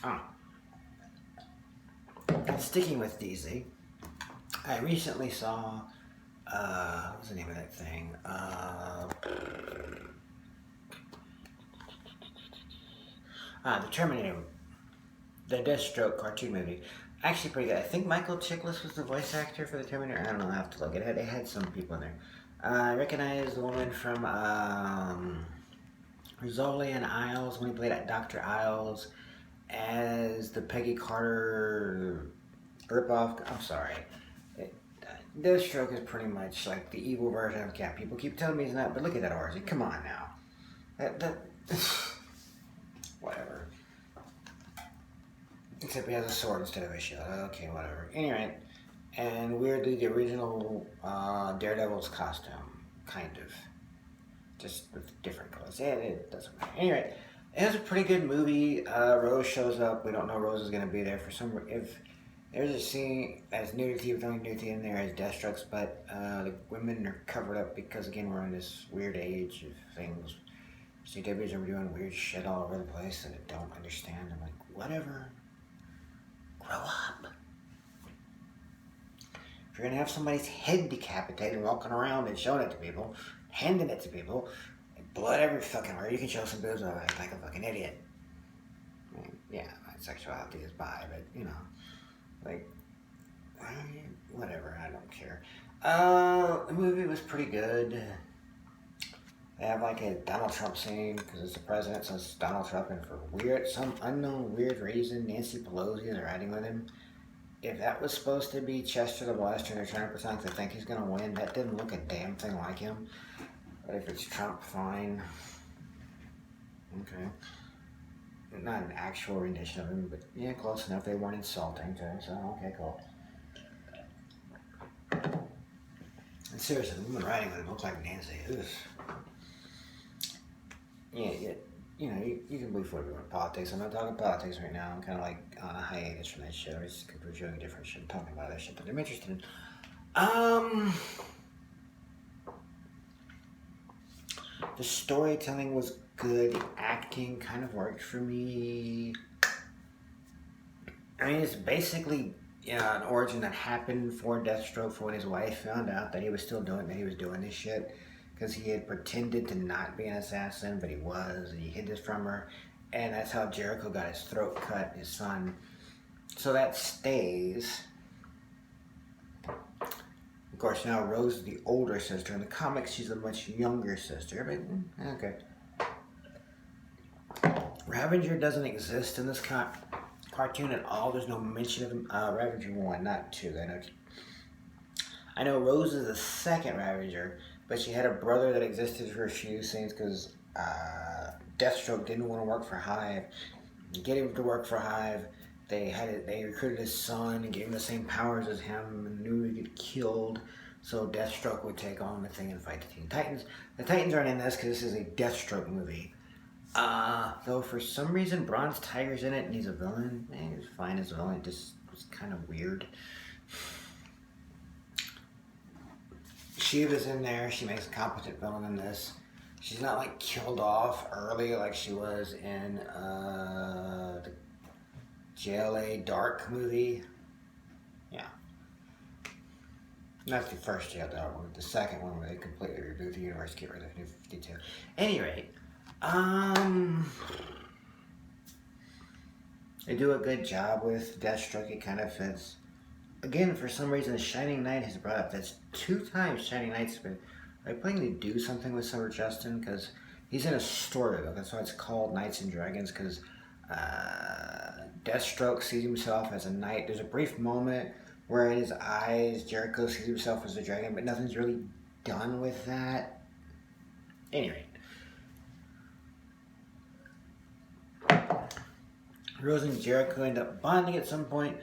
Oh, sticking with DC, I recently saw, what's the name of that thing? The Terminator, the Deathstroke cartoon movie. Actually, pretty good. I think Michael Chiklis was the voice actor for the Terminator. I don't know. I have to look. It had some people in there. I recognize the woman from Rizzoli and Isles when he played at Dr. Isles as the Peggy Carter ripoff. I'm sorry. It, Deathstroke is pretty much like the evil version of Cat. People keep telling me he's not, but look at that RZ. Come on now. That whatever. Except he has a sword instead of a shield. Okay, whatever. Anyway, and weirdly, the original Daredevil's costume, kind of, just with different colors. Yeah, it doesn't matter. Anyway, it was a pretty good movie. Rose shows up. We don't know Rose is gonna be there for some. If there's a scene as nudity with only nudity in there as Deathstrokes, but the women are covered up because again we're in this weird age of things. CWs are doing weird shit all over the place that I don't understand. I'm like, whatever. Grow up. If you're gonna have somebody's head decapitated walking around and showing it to people, handing it to people, blood every fucking where, you can show some boobs like a fucking idiot. I mean, yeah, my sexuality is bi, but you know, like, whatever, I don't care. The movie was pretty good. They have like a Donald Trump scene because it's the president, so it's Donald Trump, and for some unknown weird reason, Nancy Pelosi is riding with him. If that was supposed to be Chester the Blaster and they're trying to pretend they think he's gonna win, that didn't look a damn thing like him. But if it's Trump, fine. Okay. Not an actual rendition of him, but yeah, close enough. They weren't insulting to him, so okay, cool. And seriously, the woman riding with him looked like Nancy. Yeah, you know, you can believe what you want politics. I'm not talking politics right now. I'm kind of like on a hiatus from that shit. I was doing different shit, talking about that shit that I'm interested in. The storytelling was good. The acting kind of worked for me. I mean, it's basically an origin that happened for Deathstroke for when his wife found out that he was still doing this shit. Because he had pretended to not be an assassin, but he was, and he hid this from her. And that's how Jericho got his throat cut, his son. So that stays. Of course, now Rose is the older sister. In the comics, she's a much younger sister, but okay. Ravager doesn't exist in this cartoon at all. There's no mention of him. Ravager 1, not 2. I know Rose is the second Ravager, but she had a brother that existed for a few scenes because Deathstroke didn't want to work for Hive. To get him to work for Hive, they recruited his son and gave him the same powers as him and knew he'd get killed. So Deathstroke would take on the thing and fight the Teen Titans. The Titans aren't in this because this is a Deathstroke movie. Though for some reason Bronze Tiger's in it and he's a villain. He's fine as a villain. It just was kind of weird. Shiva's in there. She makes a competent villain in this. She's not like killed off early like she was in the JLA Dark movie. Yeah. Not the first JLA Dark one, the second one where they completely reboot the universe, get rid of New 52. Any rate, they do a good job with Deathstroke. It kind of fits. Again, for some reason, Shining Knight has brought up. That's 2 times Shining Knight's been. Are they planning to do something with Summer Justin? Because he's in a storybook. That's why it's called Knights and Dragons. Because Deathstroke sees himself as a knight. There's a brief moment where in his eyes, Jericho sees himself as a dragon, but nothing's really done with that. Anyway. Rose and Jericho end up bonding at some point.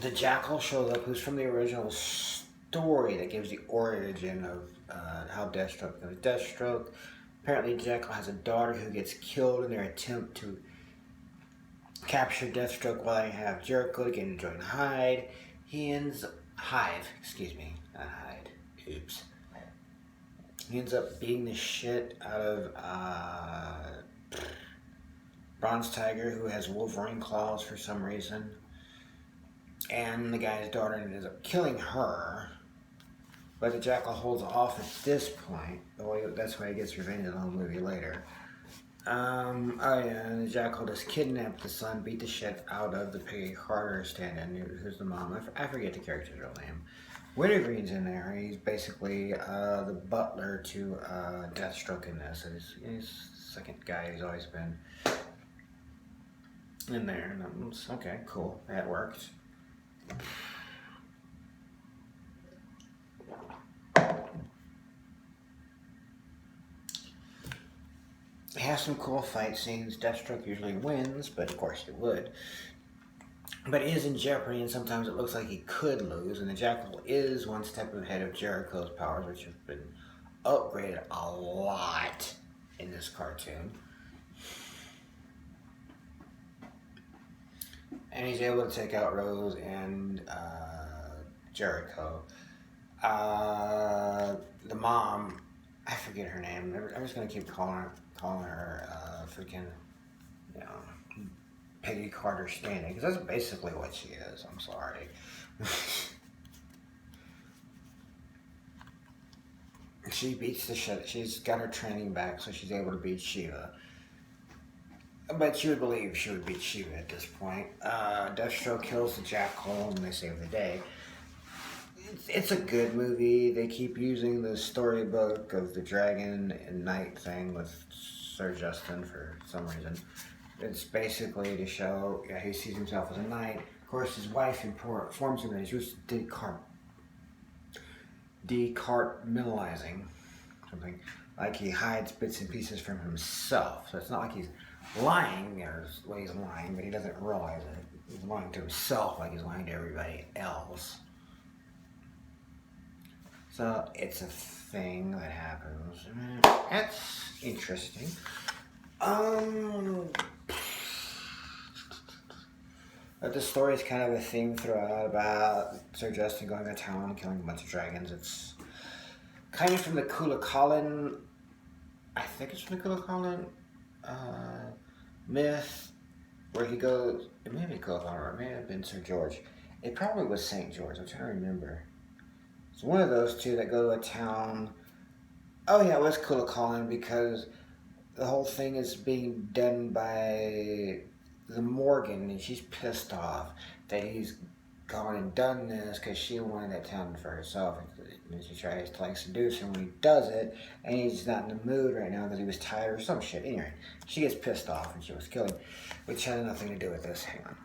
The Jackal shows up, who's from the original story that gives the origin of how Deathstroke goes. Deathstroke, apparently Jackal has a daughter who gets killed in their attempt to capture Deathstroke while they have Jericho to get him to join Hive. Hive, excuse me, not Hyde. Oops. He ends up beating the shit out of bronze tiger who has Wolverine claws for some reason. And the guy's daughter ends up killing her. But the jackal holds off at this point. That's why he gets revenge in the whole movie later. Oh yeah, and the jackal just kidnapped the son, beat the shit out of the Peggy Carter stand-in, who's the mom. I forget the character's real name. Wintergreen's in there. He's basically the butler to Deathstroke in this. He's the second guy who's always been in there. And okay, cool. That worked. It has some cool fight scenes. Deathstroke usually wins, but of course he would. But he is in jeopardy, and sometimes it looks like he could lose. And the Jackal is one step ahead of Jericho's powers, which have been upgraded a lot in this cartoon. And he's able to take out Rose and Jericho. The mom, I forget her name. I'm just gonna keep calling her freaking, you know, Peggy Carter standing, because that's basically what she is. I'm sorry. She beats the shit. She's got her training back, so she's able to beat Shiva. But you would believe she would beat Shiva at this point. Deathstroke kills the Jackal and they save the day. It's a good movie. They keep using the storybook of the dragon and knight thing with Sir Justin for some reason. It's basically to show, yeah, he sees himself as a knight. Of course, his wife informs him that he's just decartmentalizing something. Like he hides bits and pieces from himself. So it's not like he's lying, there's ways of lying, but he doesn't realize it. He's lying to himself like he's lying to everybody else. So it's a thing that happens. That's interesting. But the story is kind of a theme throughout about Sir Justin going to town and killing a bunch of dragons. It's kind of from the Cuchulainn, I think it's from the Cuchulainn myth, where he goes, it may be Cuchulainn or it may have been Sir George. It probably was St. George, I'm trying to remember. It's one of those two that go to a town. Oh yeah, it was Cuchulainn, because the whole thing is being done by the Morgan, and she's pissed off that he's gone and done this because she wanted that town for herself. And she tries to like seduce him when he does it, and he's not in the mood right now because he was tired or some shit. Anyway, she gets pissed off and she was killing, which had nothing to do with this. Hang on.